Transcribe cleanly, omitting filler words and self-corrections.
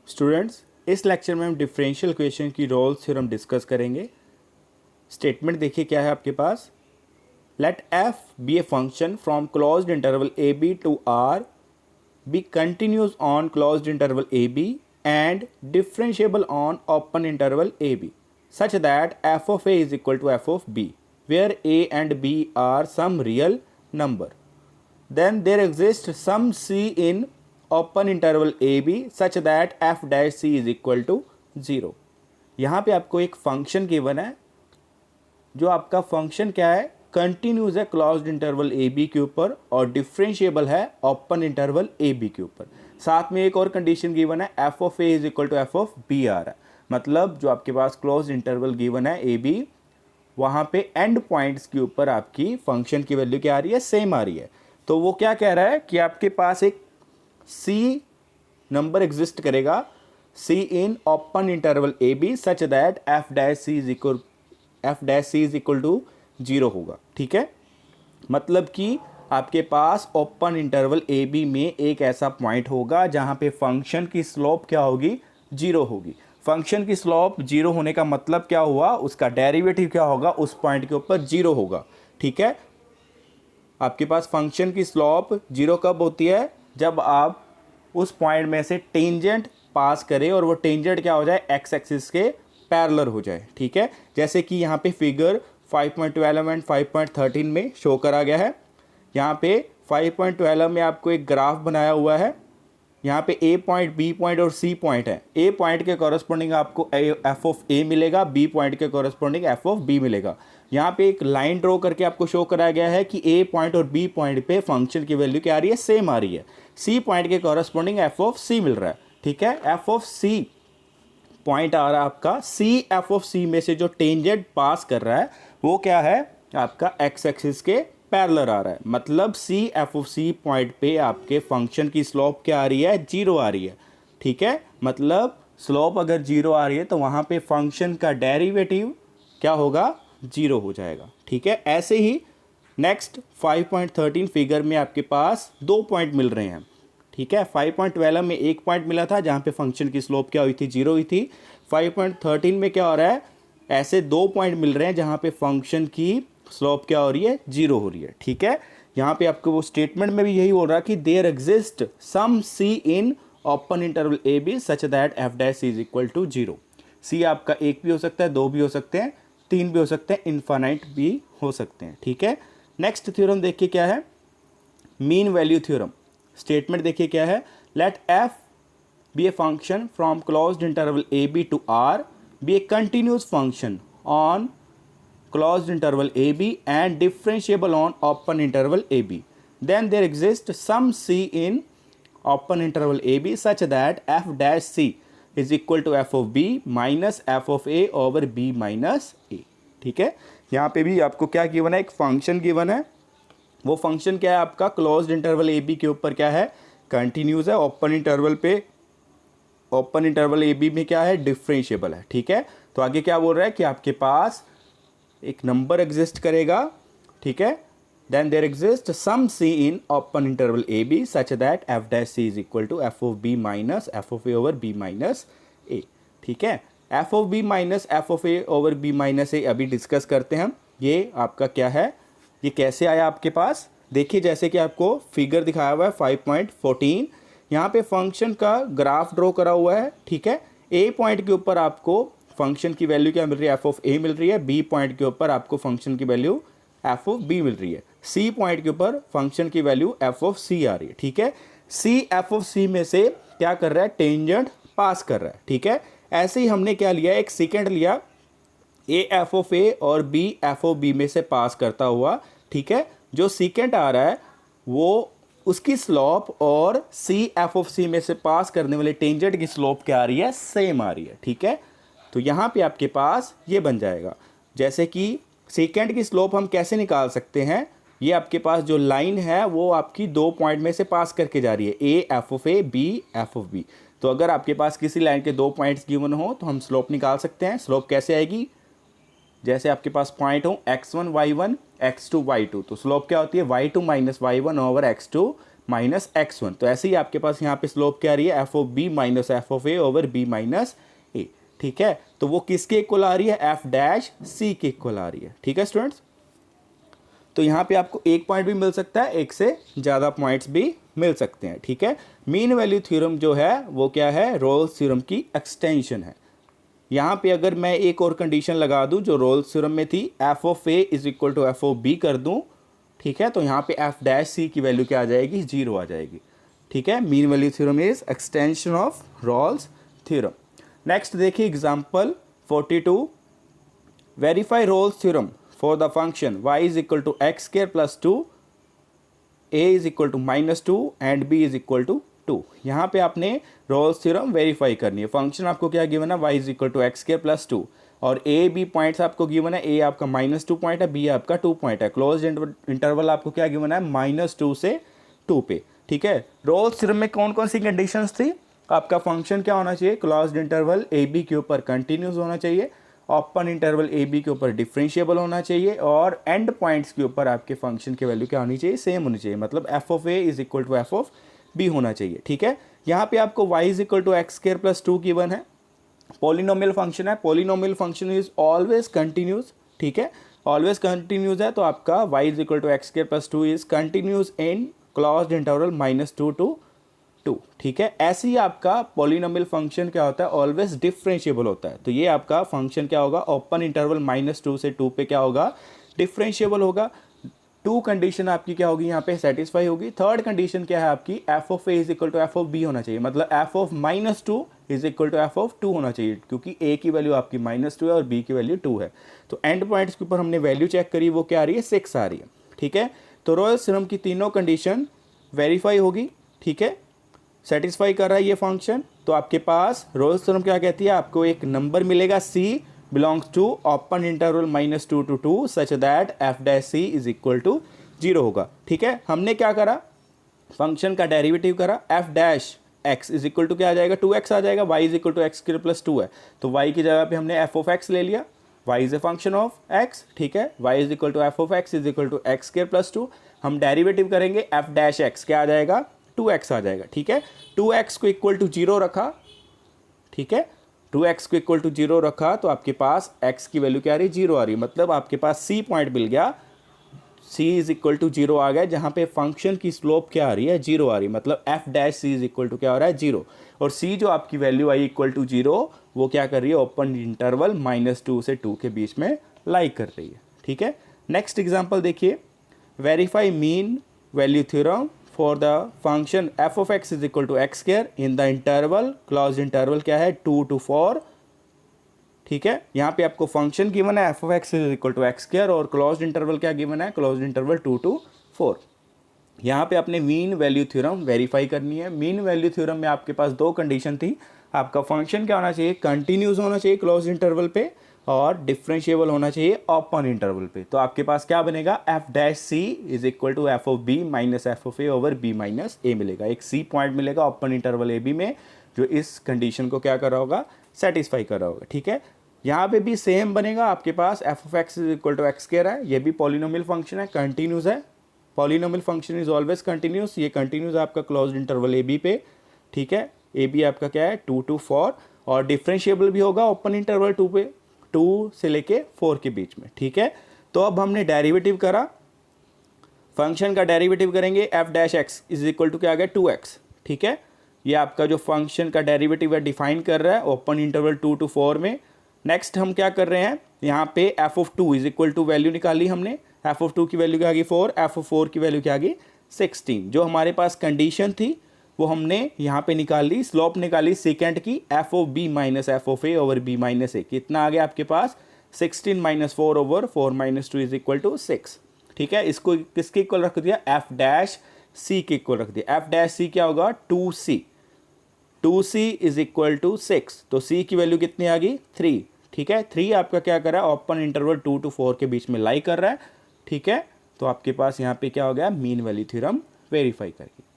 Students, इस lecture में हम डिफरेंशियल इक्वेशन की रोल्स थ्योरम डिस्कस करेंगे। स्टेटमेंट देखिए क्या है आपके पास। Let F be a function from closed interval A B to R be continuous on closed interval A b and differentiable on open interval A b such that f of a is equal to f of b, where a and b are some real number. Then there exists some c in open interval ab such that f dash c is equal to 0. यहाँ पे आपको एक function given है, जो आपका function क्या है, continues है क्लोज्ड इंटरवल ए बी के ऊपर और डिफरेंशिएबल है ओपन इंटरवल ए बी के ऊपर। साथ में एक और कंडीशन गिवन है, F of A is equal to F of b आ रहा है। मतलब जो आपके पास क्लोज्ड इंटरवल गिवन है ए बी, वहाँ पे एंड पॉइंट्स के ऊपर आपकी फंक्शन की वैल्यू क्या आ रही है, सेम आ रही है। तो वो क्या कह रहा है कि आपके पास एक सी नंबर एग्जिस्ट करेगा, c in open interval A B such that F dash C is equal to 0 होगा। ठीक है, मतलब कि आपके पास ओपन इंटरवल ए बी में एक ऐसा पॉइंट होगा जहाँ पे फंक्शन की स्लोप क्या होगी, 0 होगी। फंक्शन की स्लोप 0 होने का मतलब क्या हुआ, उसका डेरिवेटिव क्या होगा, उस पॉइंट के ऊपर 0 होगा। ठीक है, आपके पास फंक्शन की स्लोप 0 कब होती है, जब आप उस पॉइंट में से टेंजेंट पास करें और वो टेंजेंट क्या हो जाए, एक्स एक्सिस के पैरेलल हो जाए। ठीक है, जैसे कि यहाँ पे फिगर 5.12 एंड 5.13 में शो करा गया है। यहाँ पे 5.12 में आपको एक ग्राफ बनाया हुआ है। यहाँ पे ए पॉइंट, बी पॉइंट और सी पॉइंट है। ए पॉइंट के कॉरस्पॉन्डिंग आपको एफ ऑफ ए मिलेगा, बी पॉइंट के कॉरस्पॉन्डिंग एफ ऑफ बी मिलेगा। यहाँ पे एक लाइन ड्रॉ करके आपको शो कराया गया है कि ए पॉइंट और बी पॉइंट पे फंक्शन की वैल्यू क्या आ रही है, सेम आ रही है। सी पॉइंट के कॉरस्पॉन्डिंग एफ ऑफ सी मिल रहा है। ठीक है, एफ ऑफ सी पॉइंट आ रहा है आपका, सी एफ ऑफ सी में से जो टेंजेंट पास कर रहा है वो क्या है, आपका एक्स एक्सिस के पैरेलल आ रहा है। मतलब C F of C point पे आपके फंक्शन की स्लोप क्या आ रही है, 0 आ रही है। ठीक है, मतलब स्लोप अगर 0 आ रही है तो वहाँ पे फंक्शन का डेरिवेटिव क्या होगा, 0 हो जाएगा। ठीक है, ऐसे ही नेक्स्ट 5.13 फिगर में आपके पास 2 पॉइंट मिल रहे हैं। ठीक है, 5.12 में एक पॉइंट मिला था जहाँ पे फंक्शन की स्लोप क्या हुई थी, 0 हुई थी। 5.13 में क्या हो रहा है, ऐसे 2 पॉइंट मिल रहे हैं जहाँ पे फंक्शन की स्लोप क्या हो रही है, 0 हो रही है। ठीक है, यहाँ पे आपको वो स्टेटमेंट में भी यही बोल रहा है कि there exist some C in open interval A B such that F dash is equal to 0। C आपका एक भी हो सकता है, 2 भी हो सकते हैं, 3 भी हो सकते हैं, इनफाइनाइट भी हो सकते हैं। ठीक है, नेक्स्ट थ्योरम देखिए क्या है, मीन वैल्यू थ्योरम। स्टेटमेंट देखिए क्या है, let F be a function from closed interval A B to R be a continuous function on closed interval AB and differentiable on open interval AB. Then there exists some C in open interval AB such that f dash C is equal to f of B minus f of A over B minus A. ठीक है, यहाँ पे भी आपको क्या given है, एक function given है। वो फंक्शन क्या है आपका, क्लोज्ड इंटरवल ए बी के ऊपर क्या है, कंटिन्यूस है। ओपन इंटरवल पे, ओपन इंटरवल ए बी में क्या है, डिफरेंशिएबल है। ठीक है, तो आगे क्या बोल रहा है कि आपके पास एक नंबर एग्जिस्ट करेगा। ठीक है, then there exist some C in open interval A B such that F dash C is equal to F of b minus f of a over b minus a. ठीक है, F of b minus f of a over b minus a अभी discuss करते हैं हम। ये आपका क्या है, ये कैसे आया आपके पास, देखिए जैसे कि आपको फिगर दिखाया हुआ है 5.14, यहाँ पे फंक्शन का ग्राफ ड्रॉ करा हुआ है। ठीक है, ए पॉइंट के ऊपर आपको फंक्शन की वैल्यू क्या मिल रही है, एफ ऑफ ए मिल रही है। बी पॉइंट के ऊपर आपको फंक्शन की वैल्यू एफ ऑफ बी मिल रही है। सी पॉइंट के ऊपर फंक्शन की वैल्यू एफ ऑफ सी आ रही है। ठीक है, सी एफ ऑफ सी में से क्या कर रहा है, टेंजेंट पास कर रहा है। ठीक है, ऐसे ही हमने क्या लिया, एक सेकेंड लिया, ए एफ ऑफ ए और बी एफ ऑफ बी में से पास करता हुआ। ठीक है, जो सेकेंड आ रहा है वो उसकी स्लोप और सी एफ ऑफ सी में से पास करने वाले टेंजेंट की स्लोप क्या आ रही है, सेम आ रही है। ठीक है, तो यहाँ पे आपके पास ये बन जाएगा, जैसे कि सेकेंड की स्लोप हम कैसे निकाल सकते हैं, ये आपके पास जो लाइन है वो आपकी 2 पॉइंट में से पास करके जा रही है, A F of A, B F of B. तो अगर आपके पास किसी लाइन के 2 पॉइंट्स गिवन हो तो हम स्लोप निकाल सकते हैं। स्लोप कैसे आएगी, जैसे आपके पास पॉइंट हो x1 y1 x2 y2, तो स्लोप क्या होती है y2 minus y1 over x2 minus x1। तो ऐसे ही आपके पास यहाँ पे स्लोप क्या आ रही है, F of b minus f of a over b minus a. ठीक है, तो वो किसके इक्वल आ रही है, एफ डैश सी के इक्वल आ रही है। ठीक है स्टूडेंट्स, तो यहाँ पे आपको एक पॉइंट भी मिल सकता है, एक से ज़्यादा पॉइंट्स भी मिल सकते हैं। ठीक है, मीन वैल्यू थ्योरम जो है वो क्या है, रोल्स थ्योरम की एक्सटेंशन है। यहाँ पे अगर मैं एक और कंडीशन लगा दूं जो रोल्स थ्योरम में थी, F of A is equal to F of B कर दूं, ठीक है, तो यहाँ पे एफ डैश सी की वैल्यू क्या आ जाएगी, 0 आ जाएगी। ठीक है, mean value theorem is extension of Rolle's theorem. Next देखिए example 42, verify Rolle's theorem for the function y is equal to x square plus 2, a is equal to -2 and b is equal to 2। यहाँ पे आपने Rolle's theorem verify करनी है। Function आपको क्या given है, y is equal to x square plus 2 और a b points आपको गिवन है, a आपका -2 पॉइंट है, b आपका 2 पॉइंट है। क्लोज इंटरवल आपको क्या गिवन है, -2 से 2 पे। ठीक है, रोल्स थ्योरम में कौन कौन सी कंडीशंस थी, आपका फंक्शन क्या होना चाहिए, क्लोज्ड इंटरवल a b के ऊपर कंटिन्यूस होना चाहिए, ओपन इंटरवल ए बी के ऊपर डिफरेंशिएबल होना चाहिए और एंड पॉइंट्स के ऊपर आपके फंक्शन की वैल्यू क्या होनी चाहिए, सेम होनी चाहिए, मतलब F of A is equal to F of B होना चाहिए। ठीक है, यहाँ पे आपको y is equal to x square plus 2 given है, पॉलिनोमियल फंक्शन है, polynomial function is always continuous. ठीक है, ऑलवेज कंटिन्यूस है, तो आपका y is equal to x square plus 2 is continuous in closed interval -2 to 2। ठीक है, ऐसे ही आपका पॉलिनोमियल फंक्शन क्या होता है, ऑलवेज डिफरेंशिएबल होता है। तो ये आपका फंक्शन क्या होगा, ओपन इंटरवल -2 से 2 पे क्या होगा, डिफरेंशिएबल होगा। 2 कंडीशन आपकी क्या होगी, यहाँ पे सेटिस्फाई होगी। थर्ड कंडीशन क्या है आपकी, F of A is equal to F of B होना चाहिए, मतलब F of -2 is equal to F of 2 होना चाहिए, क्योंकि ए की वैल्यू आपकी -2 है और बी की वैल्यू 2 है। तो एंड पॉइंट्स के ऊपर हमने वैल्यू चेक करी, वो क्या आ रही है, 6 आ रही है। ठीक है, तो रोल्स थ्योरम की तीनों कंडीशन वेरीफाई होगी। ठीक है, सेटिस्फाई कर रहा है ये फंक्शन, तो आपके पास रोल्स थ्योरम क्या कहती है, आपको एक नंबर मिलेगा c belongs to open interval -2 to 2 such that F dash C is equal to 0 होगा। ठीक है, हमने क्या करा, फंक्शन का डेरिवेटिव करा, F dash X is equal to क्या आ जाएगा, 2x आ जाएगा, y is equal to x square plus 2 है, तो y की जगह पे हमने एफ ऑफ एक्स ले लिया, y is a function of x। ठीक है, y is equal to F of x is equal to x square plus 2। हम डेरिवेटिव करेंगे, एफ डैश एक्स क्या आ जाएगा, 2x आ जाएगा। ठीक है, 2x को इक्वल टू 0 रखा। ठीक है, 2x को इक्वल टू 0 रखा, तो आपके पास x की वैल्यू क्या आ रही है, 0 आ रही है, मतलब आपके पास c पॉइंट मिल गया, c इज इक्वल टू 0 आ गया, जहां पे फंक्शन की स्लोप क्या आ रही है, 0 आ रही है, मतलब f dash c is equal to क्या हो रहा है, 0। और c जो आपकी वैल्यू आई इक्वल टू 0, वो क्या कर रही है, ओपन इंटरवल -2 से 2 के बीच में लाई कर रही है। ठीक है, नेक्स्ट एग्जाम्पल देखिए, verify mean value theorem for the function F of x is equal to x square in the interval, closed interval क्या है, 2 to 4। ठीक है, यहाँ पे आपको फंक्शन गिवन है F of x is equal to x square और closed interval क्या गिवन है, क्लोज इंटरवल 2 to 4। यहाँ पे आपने मीन वैल्यू थ्योरम वेरीफाई करनी है। मीन वैल्यू थ्योरम में आपके पास 2 कंडीशन थी, आपका फंक्शन क्या होना चाहिए, कंटिन्यूस होना चाहिए क्लोज इंटरवल पे और डिफरेंशिएबल होना चाहिए ओपन इंटरवल पे। तो आपके पास क्या बनेगा, f dash C is equal to F of b minus f of a over b minus a मिलेगा। एक सी पॉइंट मिलेगा ओपन इंटरवल ए बी में, जो इस कंडीशन को क्या कर रहा होगा, सेटिस्फाई कर रहा होगा। ठीक है, यहाँ पे भी सेम बनेगा, आपके पास f of x is equal to x square है, ये भी पॉलिनोमियल फंक्शन है, कंटिन्यूस है, polynomial function is always continuous, ये कंटिन्यूस है आपका क्लोज्ड इंटरवल ए बी पे। ठीक है, ए बी आपका क्या है, 2 to 4 और डिफरेंशिएबल भी होगा ओपन इंटरवल 2 पे, 2 से लेके 4 के बीच में। ठीक है, तो अब हमने डेरिवेटिव करा, फंक्शन का डेरिवेटिव करेंगे, F dash X is equal to क्या आ गया, 2x। ठीक है, ये आपका जो फंक्शन का डेरिवेटिव है डिफाइन कर रहा है ओपन इंटरवल 2 to 4 में। नेक्स्ट हम क्या कर रहे हैं, यहाँ पे F of 2 is equal to value निकाली हमने, एफ ऑफ 2 की वैल्यू क्या आ गई 4, एफ ऑफ 4 की वैल्यू क्या आ गई 16। जो हमारे पास कंडीशन थी वो हमने यहाँ पे निकाल ली, स्लोप निकाली सेकेंड की, f of b minus f of a over b minus a, कितना आ गया आपके पास, 16 minus 4 over 4 minus 2 is equal to 6। ठीक है, इसको किसके इक्वल रख दिया, एफ डैश सी के इक्वल रख दिया। एफ डैश सी क्या होगा, 2c, 2c is equal to 6, तो c की वैल्यू कितनी आ गई, 3। ठीक है, 3 आपका क्या कर रहा है, ओपन इंटरवल 2 to 4 के बीच में लाई कर रहा है। ठीक है, तो आपके पास यहाँ पे क्या हो गया, मीन वैल्यू थ्योरम वेरीफाई करके।